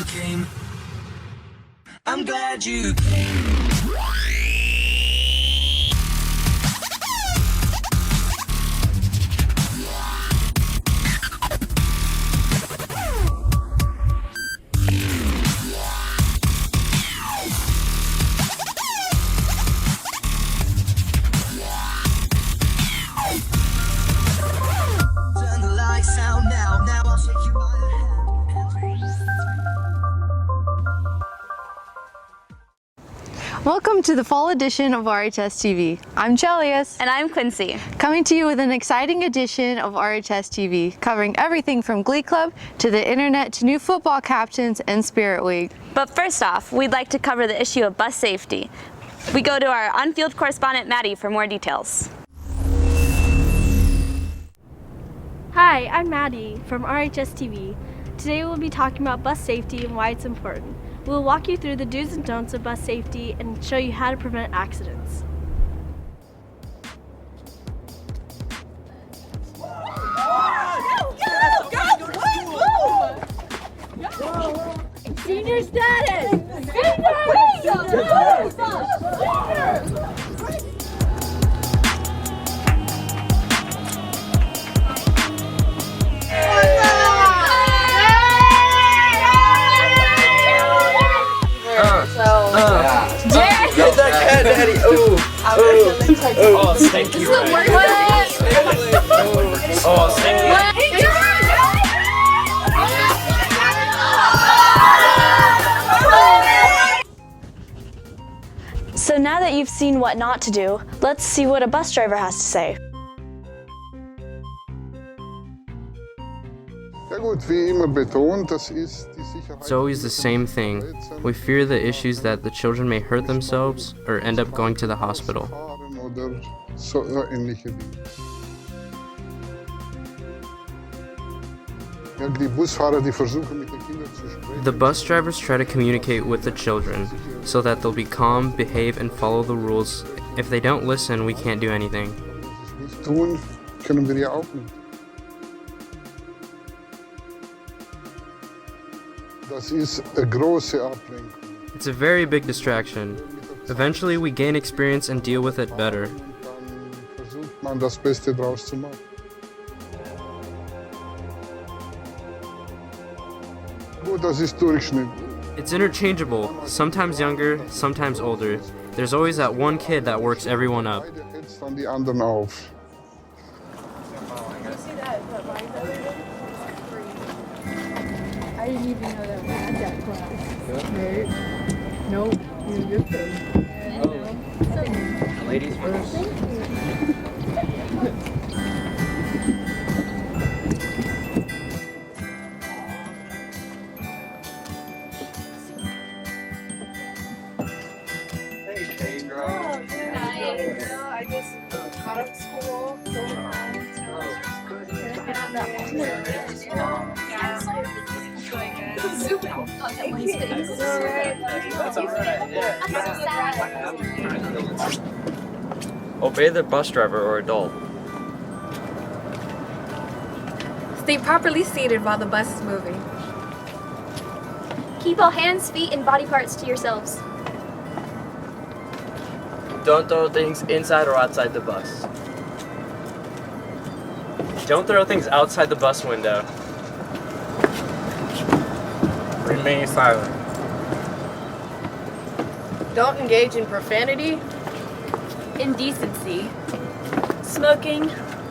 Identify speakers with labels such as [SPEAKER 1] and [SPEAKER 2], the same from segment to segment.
[SPEAKER 1] came. I'm glad you came. Turn the lights out now. Now I'll take you by the hand.
[SPEAKER 2] Welcome to the fall edition of RHSTV. I'm Chelius.
[SPEAKER 3] And I'm Quincy.
[SPEAKER 2] Coming to you with an exciting edition of RHSTV, covering everything from Glee Club to the internet to new football captains and Spirit Week.
[SPEAKER 3] But first off, we'd like to cover the issue of bus safety. We go to our on-field correspondent, Maddie, for more details.
[SPEAKER 4] Hi, I'm Maddie from RHSTV. Today we'll be talking about bus safety and why it's important. We'll walk you through the do's and don'ts of bus safety and show you how to prevent accidents. Senior status!
[SPEAKER 5] Get that cat, Daddy! Oh, thank you. Oh, thank you.
[SPEAKER 3] So now that you've seen what not to do, let's see what a bus driver has to say.
[SPEAKER 6] It's always the same thing. We fear the issues that the children may hurt themselves or end up going to the hospital. The bus drivers try to communicate with the children so that they'll be calm, behave, and follow the rules. If they don't listen, we can't do anything. It's a very big distraction. Eventually we gain experience and deal with it better. It's interchangeable, sometimes younger, sometimes older. There's always that one kid that works everyone up.
[SPEAKER 7] I didn't even know that we had that class. Right? Nope. You're a good thing.
[SPEAKER 5] Ladies first.
[SPEAKER 7] I just got up school, going home,
[SPEAKER 5] That's alright, yeah. Obey the bus driver or adult.
[SPEAKER 7] Stay properly seated while the bus is moving.
[SPEAKER 8] Keep all hands, feet, and body parts to yourselves.
[SPEAKER 5] Don't throw things inside or outside the bus. Don't throw things outside the bus window. Remain silent.
[SPEAKER 7] Don't engage in profanity,
[SPEAKER 4] Indecency, smoking,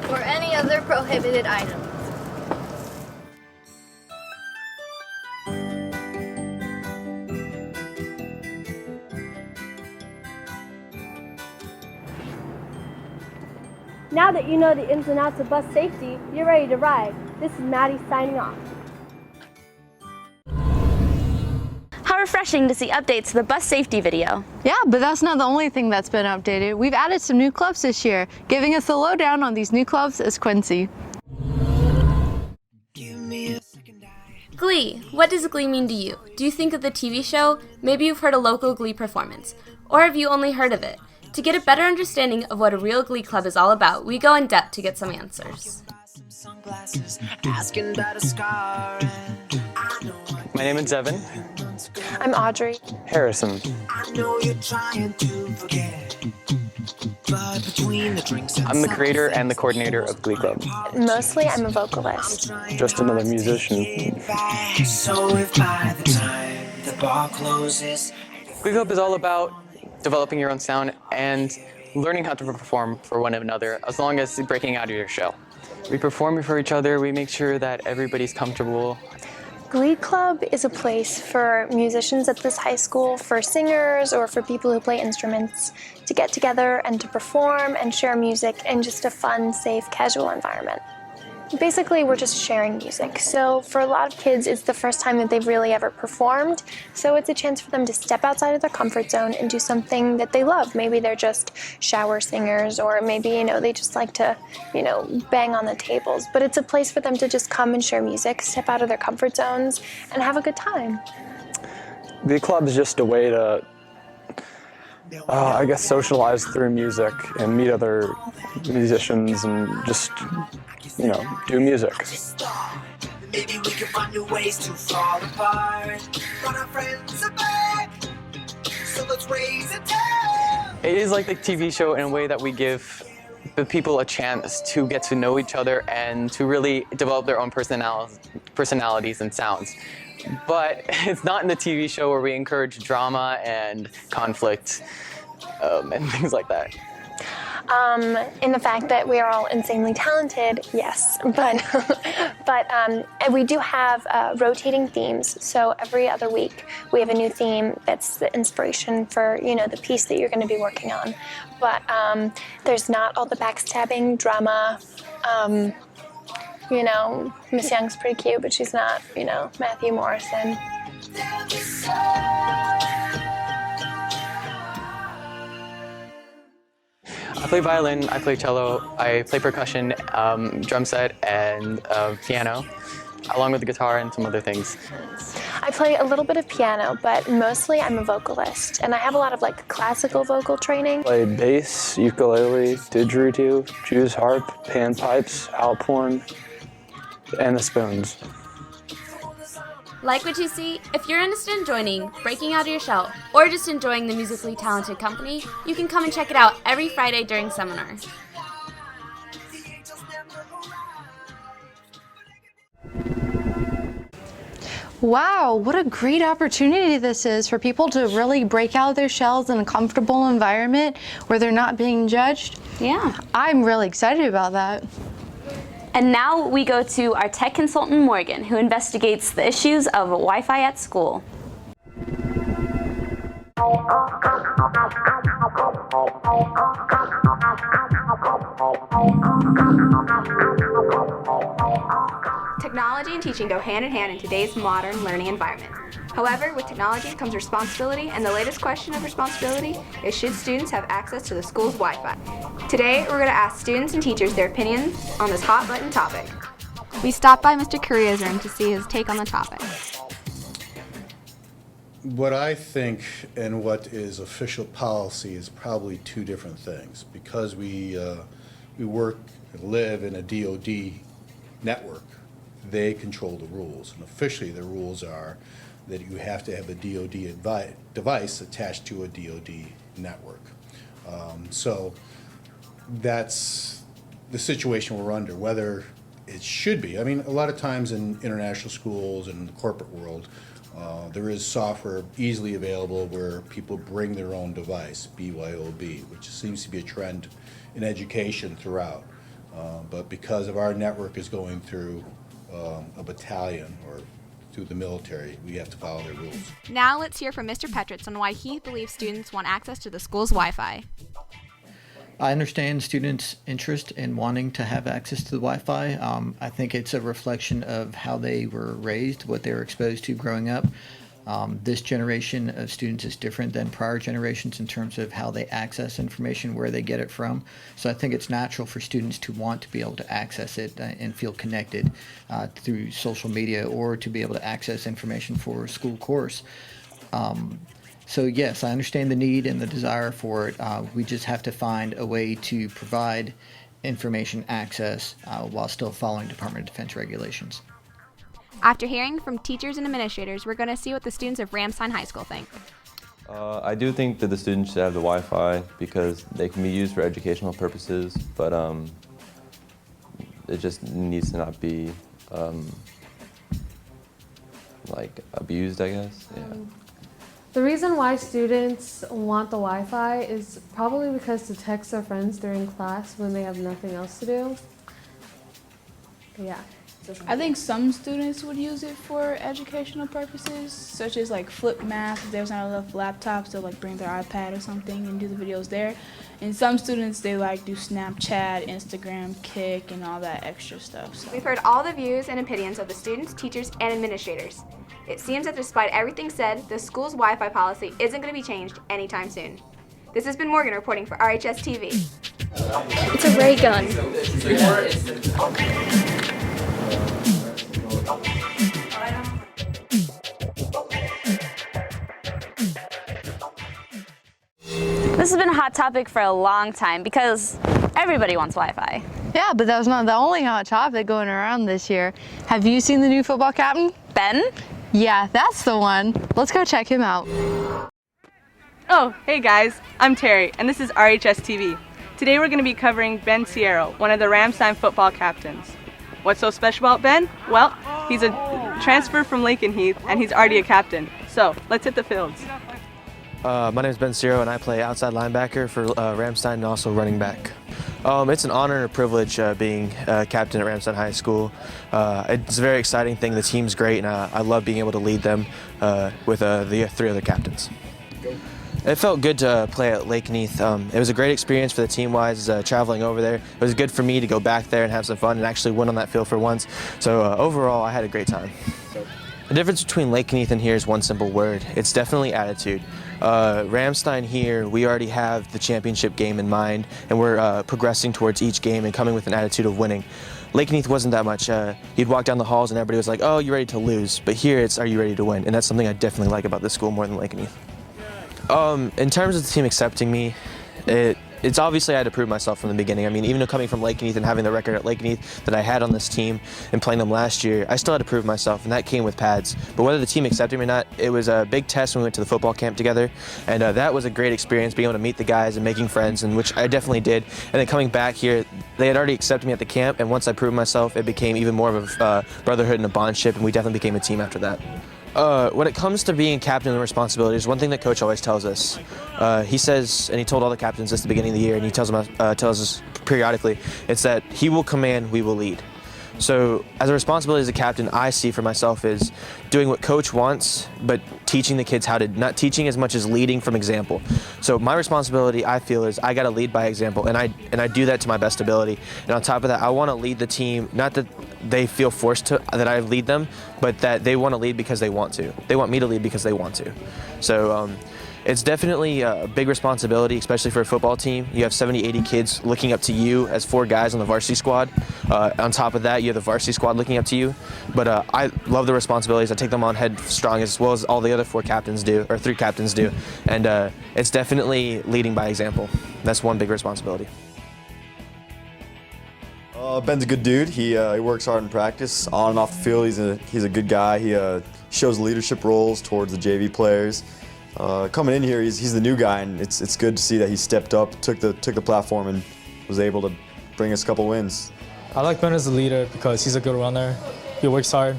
[SPEAKER 8] Or any other prohibited item.
[SPEAKER 4] Now that you know the ins and outs of bus safety, you're ready to ride. This is Maddie signing off.
[SPEAKER 3] How refreshing to see updates to the bus safety video.
[SPEAKER 2] Yeah, but that's not the only thing that's been updated. We've added some new clubs this year. Giving us the lowdown on these new clubs is Quincy.
[SPEAKER 9] Glee. What does Glee mean to you? Do you think of the TV show? Maybe you've heard a local Glee performance. Or have you only heard of it? To get a better understanding of what a real Glee Club is all about, we go in depth to get some answers.
[SPEAKER 1] Asking about a scar. I know
[SPEAKER 10] My name is Evan.
[SPEAKER 11] I'm Audrey.
[SPEAKER 10] Harrison.
[SPEAKER 1] I know you're trying to forget, but between the drinks and
[SPEAKER 10] I'm the creator and the coordinator of Glee Club.
[SPEAKER 11] Mostly, I'm a vocalist.
[SPEAKER 10] Just another musician.
[SPEAKER 1] So if by the time the bar closes,
[SPEAKER 10] Glee Club is all about developing your own sound and learning how to perform for one another, as long as breaking out of your shell. We perform for each other, we make sure that everybody's comfortable.
[SPEAKER 11] Glee Club is a place for musicians at this high school, for singers or for people who play instruments, to get together and to perform and share music in just a fun, safe, casual environment. Basically, we're just sharing music. So for a lot of kids, it's the first time that they've really ever performed. So it's a chance for them to step outside of their comfort zone and do something that they love. Maybe they're just shower singers, or maybe, they just like to, bang on the tables. But it's a place for them to just come and share music, step out of their comfort zones, and have a good time.
[SPEAKER 10] Glee Club is just a way to, socialize through music and meet other musicians and just, do music.
[SPEAKER 1] maybe we can find new ways to fall apart. But our friends are back, so let's raise a town.
[SPEAKER 10] It is like the TV show in a way that we give the people a chance to get to know each other and to really develop their own personalities and sounds. But it's not in the TV show where we encourage drama and conflict and things like that.
[SPEAKER 11] In the fact that we are all insanely talented, yes, but we do have rotating themes. So every other week we have a new theme that's the inspiration for the piece that you're going to be working on. But there's not all the backstabbing drama. Miss Young's pretty cute, but she's not Matthew Morrison.
[SPEAKER 10] I play violin, I play cello, I play percussion, drum set, and piano, along with the guitar and some other things.
[SPEAKER 11] I play a little bit of piano, but mostly I'm a vocalist, and I have a lot of classical vocal training.
[SPEAKER 10] I play bass, ukulele, didgeridoo, Jew's harp, panpipes, alp horn, and the spoons.
[SPEAKER 9] Like what you see? If you're interested in joining, breaking out of your shell, or just enjoying the musically talented company, you can come and check it out every Friday during seminar.
[SPEAKER 2] Wow, what a great opportunity this is for people to really break out of their shells in a comfortable environment where they're not being judged.
[SPEAKER 3] Yeah.
[SPEAKER 2] I'm really excited about that.
[SPEAKER 3] And now we go to our tech consultant, Morgan, who investigates the issues of Wi-Fi at school.
[SPEAKER 12] Technology and teaching go hand in hand in today's modern learning environment. However, with technology comes responsibility, and the latest question of responsibility is, should students have access to the school's Wi-Fi? Today, we're going to ask students and teachers their opinions on this hot button topic.
[SPEAKER 13] We stopped by Mr. Korea's room to see his take on the topic.
[SPEAKER 14] What I think and what is official policy is probably two different things. Because we work and live in a DoD network, they control the rules. And officially the rules are that you have to have a DoD device attached to a DoD network. So that's the situation we're under. Whether it should be, I mean, a lot of times in international schools and in the corporate world, there is software easily available where people bring their own device, BYOB, which seems to be a trend in education throughout. But because of our network is going through a battalion or through the military, we have to follow their rules.
[SPEAKER 13] Now let's hear from Mr. Petritz on why he believes students want access to the school's Wi-Fi.
[SPEAKER 15] I understand students' interest in wanting to have access to the Wi-Fi. I think it's a reflection of how they were raised, what they were exposed to growing up. This generation of students is different than prior generations in terms of how they access information, where they get it from. So I think it's natural for students to want to be able to access it and feel connected through social media, or to be able to access information for a school course. So yes, I understand the need and the desire for it. We just have to find a way to provide information access while still following Department of Defense regulations.
[SPEAKER 13] After hearing from teachers and administrators, we're going to see what the students of Ramstein High School think.
[SPEAKER 16] I do think that the students should have the Wi-Fi because they can be used for educational purposes, but it just needs to not be like abused, I guess. Yeah.
[SPEAKER 17] The reason why students want the Wi-Fi is probably because to text their friends during class when they have nothing else to do. But yeah.
[SPEAKER 7] I think some students would use it for educational purposes, such as like flip math. If there's not enough laptops, they'll like bring their iPad or something and do the videos there. And some students, they like do Snapchat, Instagram, Kik, and all that extra stuff. So.
[SPEAKER 12] We've heard all the views and opinions of the students, teachers, and administrators. It seems that despite everything said, the school's Wi-Fi policy isn't going to be changed anytime soon. This has been Morgan reporting for RHSTV.
[SPEAKER 8] It's a ray gun.
[SPEAKER 3] This has been a hot topic for a long time because everybody wants Wi-Fi.
[SPEAKER 2] Yeah, but that was not the only hot topic going around this year. Have you seen the new football captain?
[SPEAKER 3] Ben?
[SPEAKER 2] Yeah, that's the one. Let's go check him out.
[SPEAKER 18] Oh, hey guys, I'm Terry, and this is RHSTV. Today we're going to be covering Ben Sierro, one of the Ramstein football captains. What's so special about Ben? Well, he's a transfer from Lakenheath, and he's already a captain. So, let's hit the fields.
[SPEAKER 19] My name is Ben Sierro, and I play outside linebacker for Ramstein and also running back. It's an honor and a privilege being captain at Ramstein High School. It's a very exciting thing. The team's great, and I love being able to lead them with the 3 other captains. It felt good to play at Lakenheath. It was a great experience for the team-wise, traveling over there. It was good for me to go back there and have some fun and actually win on that field for once. So overall, I had a great time. The difference between Lakenheath and here is one simple word. It's definitely attitude. Ramstein here, we already have the championship game in mind, and we're progressing towards each game and coming with an attitude of winning. Lakenheath wasn't that much. You'd walk down the halls and everybody was like, oh, you're ready to lose. But here it's, are you ready to win? And that's something I definitely like about this school more than Lakenheath. In terms of the team accepting me, it's obviously I had to prove myself from the beginning. I mean, even coming from Lakenheath and having the record at Lakenheath that I had on this team and playing them last year, I still had to prove myself, and that came with pads. But whether the team accepted me or not, it was a big test when we went to the football camp together, and that was a great experience, being able to meet the guys and making friends, and which I definitely did. And then coming back here, they had already accepted me at the camp, and once I proved myself, it became even more of a brotherhood and a bondship, and we definitely became a team after that. When it comes to being captain and responsibilities, one thing that Coach always tells us, he says, and he told all the captains this at the beginning of the year, and he tells us periodically, it's that he will command, we will lead. So as a responsibility as a captain, I see for myself is doing what Coach wants, but teaching the kids how to, not teaching as much as leading from example. So my responsibility, I feel, is I got to lead by example, and I do that to my best ability. And on top of that, I want to lead the team, not that they feel forced to, that I lead them, but that they want to lead because they want to. They want me to lead because they want to. So it's definitely a big responsibility, especially for a football team. You have 70, 80 kids looking up to you as 4 guys on the varsity squad. On top of that, you have the varsity squad looking up to you. But I love the responsibilities. I take them on headstrong as well as all the other 4 captains do, or 3 captains do. And it's definitely leading by example. That's one big responsibility.
[SPEAKER 20] Ben's a good dude. He works hard in practice, on and off the field. He's a good guy. He shows leadership roles towards the JV players. Coming in here, he's the new guy, and it's good to see that he stepped up, took the platform, and was able to bring us a couple wins.
[SPEAKER 21] I like Ben as a leader because he's a good runner. He works hard.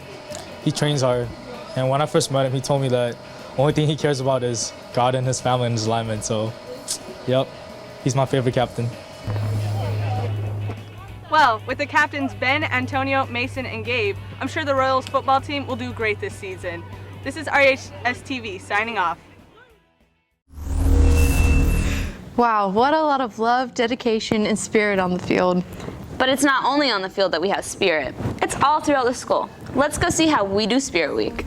[SPEAKER 21] He trains hard. And when I first met him, he told me that the only thing he cares about is God and his family and his alignment. So, yep, he's my favorite captain.
[SPEAKER 18] Well, with the captains Ben, Antonio, Mason, and Gabe, I'm sure the Royals football team will do great this season. This is RHSTV signing off.
[SPEAKER 2] Wow, what a lot of love, dedication, and spirit on the field.
[SPEAKER 3] But it's not only on the field that we have spirit. It's all throughout the school. Let's go see how we do Spirit Week.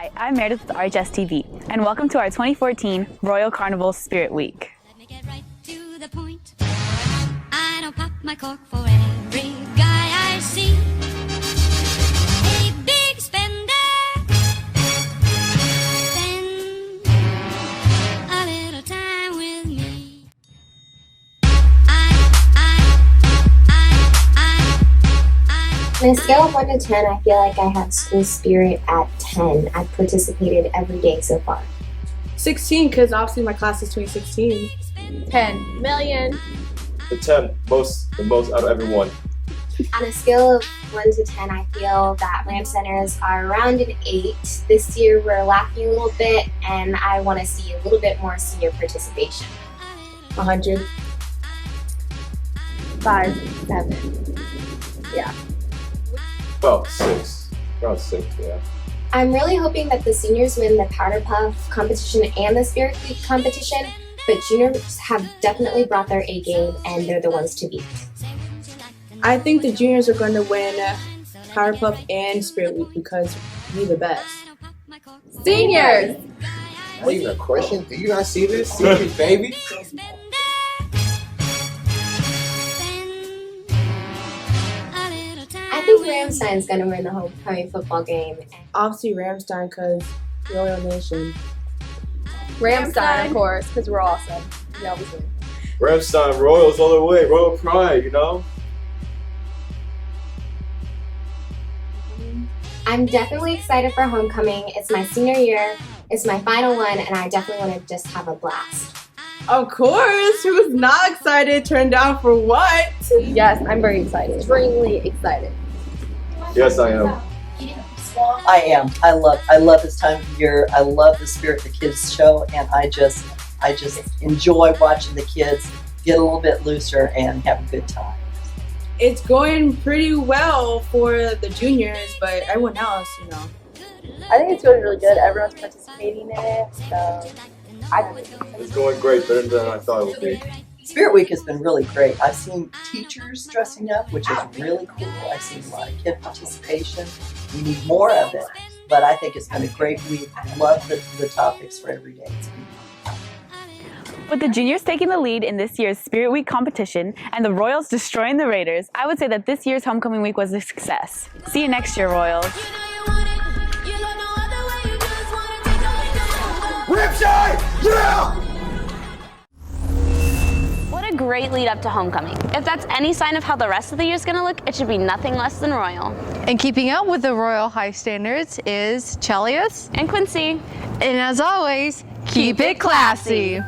[SPEAKER 6] Hi, I'm Meredith with RHSTV, and welcome to our 2014 Royal Carnival Spirit Week.
[SPEAKER 1] Let me get right to the point. I don't pop my cork for every guy I see. A big spender. Spend a little time with me.
[SPEAKER 22] On a scale of 1 to 10, I feel like I have school spirit at 10. I've participated every day so far.
[SPEAKER 23] 16, because obviously my class is 2016.
[SPEAKER 8] 10 million.
[SPEAKER 24] The 10, the most out of everyone.
[SPEAKER 22] On a scale of 1 to 10, I feel that Ram Centers are around an 8. This year we're lacking a little bit, and I want to see a little bit more senior participation.
[SPEAKER 23] 100.
[SPEAKER 22] 5, 7. Yeah.
[SPEAKER 24] About 6. Around 6, yeah.
[SPEAKER 22] I'm really hoping that the seniors win the Powder Puff competition and the Spirit Week competition, but juniors have definitely brought their A game, and they're the ones to beat.
[SPEAKER 23] I think the juniors are going to win Power Puff and Spirit Week because we're the best.
[SPEAKER 8] Seniors!
[SPEAKER 25] Not even a question. Do you not see this? Seniors, baby.
[SPEAKER 22] I think Ramstein's going to win the homecoming football game.
[SPEAKER 23] Obviously Ramstein because Royal Nation.
[SPEAKER 8] Ramstein, of course, because we're awesome. We always win.
[SPEAKER 24] Ramstein, Royals all the way, Royal Pride, you know?
[SPEAKER 22] I'm definitely excited for homecoming. It's my senior year, it's my final one, and I definitely want to just have a blast.
[SPEAKER 23] Of course! Who's not excited? Turned down for what?
[SPEAKER 8] Yes, I'm very excited. Extremely excited.
[SPEAKER 24] Yes, I am.
[SPEAKER 26] I am. I love this time of year. I love the Spirit of the Kids show, and I just enjoy watching the kids get a little bit looser and have a good time.
[SPEAKER 23] It's going pretty well for the juniors, but everyone else, you know.
[SPEAKER 8] I think it's going really good. Everyone's participating in it, so I think
[SPEAKER 24] It's going great, better than I thought it would be.
[SPEAKER 26] Spirit Week has been really great. I've seen teachers dressing up, which is really cool. I've seen a lot of kid participation. We need more of it, but I think it's been a great week. I love the topics for every day.
[SPEAKER 6] With the juniors taking the lead in this year's Spirit Week competition and the Royals destroying the Raiders, I would say that this year's homecoming week was a success. See you next year, Royals.
[SPEAKER 25] Riptide! Yeah!
[SPEAKER 3] What a great lead up to homecoming. If that's any sign of how the rest of the year is going to look, it should be nothing less than royal.
[SPEAKER 2] And keeping up with the royal high standards is Chelios
[SPEAKER 3] and Quincy.
[SPEAKER 2] And as always, keep it classy.